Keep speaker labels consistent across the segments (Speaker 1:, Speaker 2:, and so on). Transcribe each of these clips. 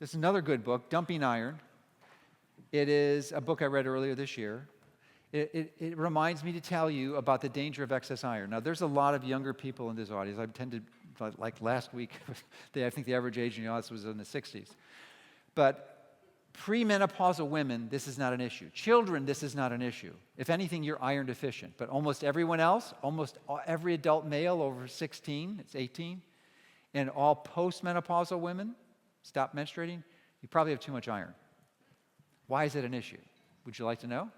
Speaker 1: This is another good book, Dumping Iron. It is a book I read earlier this year. It reminds me to tell you about the danger of excess iron. Now, there's a lot of younger people in this audience. I tended, like last week, I think the average age in the audience was in the 60s. But premenopausal women, this is not an issue. Children, this is not an issue. If anything, you're iron deficient. But almost everyone else, almost every adult male over 16, it's 18, and all postmenopausal women, stop menstruating, you probably have too much iron. Why is it an issue? Would you like to know?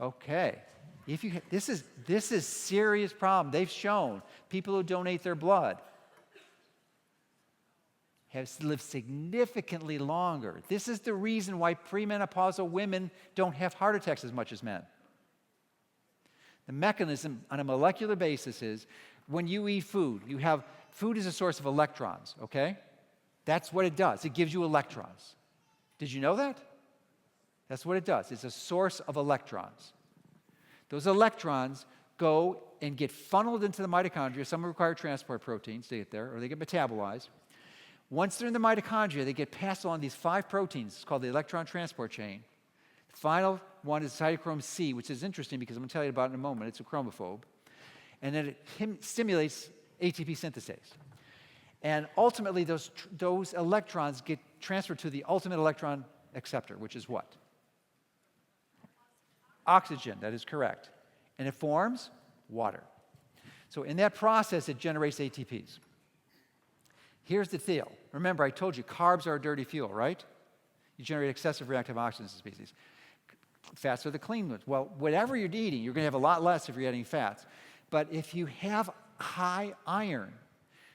Speaker 1: Okay. This is serious problem. They've shown people who donate their blood have lived significantly longer. This is the reason why premenopausal women don't have heart attacks as much as men. The mechanism on a molecular basis is when you eat food, food is a source of electrons, okay? That's what it does. It gives you electrons. Did you know that? That's what it does. It's a source of electrons. Those electrons go and get funneled into the mitochondria. Some require transport proteins to get there, or they get metabolized. Once they're in the mitochondria, they get passed along these 5 proteins. It's called the electron transport chain. The final one is cytochrome C, which is interesting because I'm going to tell you about it in a moment. It's a chromophobe. And then it stimulates ATP synthase. And ultimately, those electrons get transferred to the ultimate electron acceptor, which is what? Oxygen, that is correct. And it forms water. So in that process, it generates ATPs. Here's the deal. Remember, I told you carbs are a dirty fuel, right? You generate excessive reactive oxygen species. Fats are the clean ones. Well, whatever you're eating, you're going to have a lot less if you're eating fats. But if you have high iron,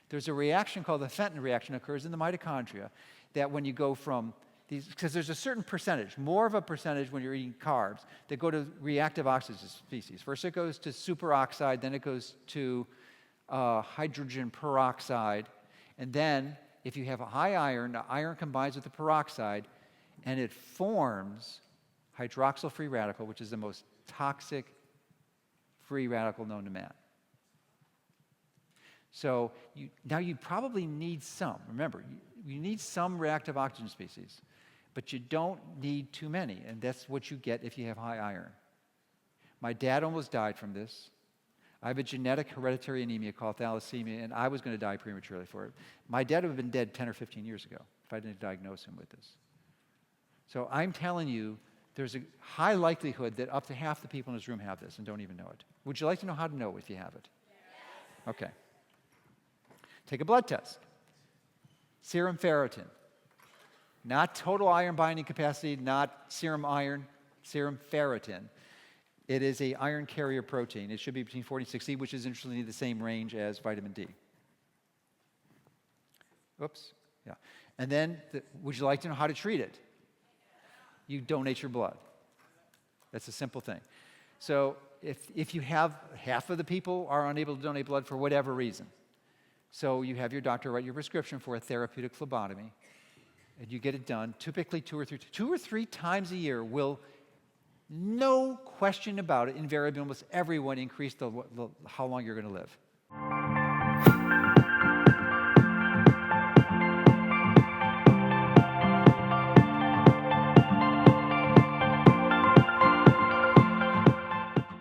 Speaker 1: there's a reaction called the Fenton reaction that occurs in the mitochondria that when you go from these, because there's a certain percentage, more of a percentage when you're eating carbs, that go to reactive oxygen species. First it goes to superoxide, then it goes to hydrogen peroxide, and then if you have a high iron, the iron combines with the peroxide, and it forms hydroxyl free radical, which is the most toxic free radical known to man. So now you probably need some. Remember, you need some reactive oxygen species, but you don't need too many, and that's what you get if you have high iron. My dad almost died from this. I have a genetic hereditary anemia called thalassemia, and I was going to die prematurely for it. My dad would have been dead 10 or 15 years ago if I didn't diagnose him with this. So I'm telling you, there's a high likelihood that up to half the people in this room have this and don't even know it. Would you like to know how to know if you have it? Yes. Okay. Take a blood test. Serum ferritin. Not total iron binding capacity, not serum iron, serum ferritin. It is an iron carrier protein. It should be between 40 and 60, which is interestingly the same range as vitamin D. Oops, yeah. And then, would you like to know how to treat it? You donate your blood. That's a simple thing. So if you have, half of the people are unable to donate blood for whatever reason. So you have your doctor write your prescription for a therapeutic phlebotomy, and you get it done. Typically two or three times a year will, no question about it, invariably almost everyone increase how long you're going to live.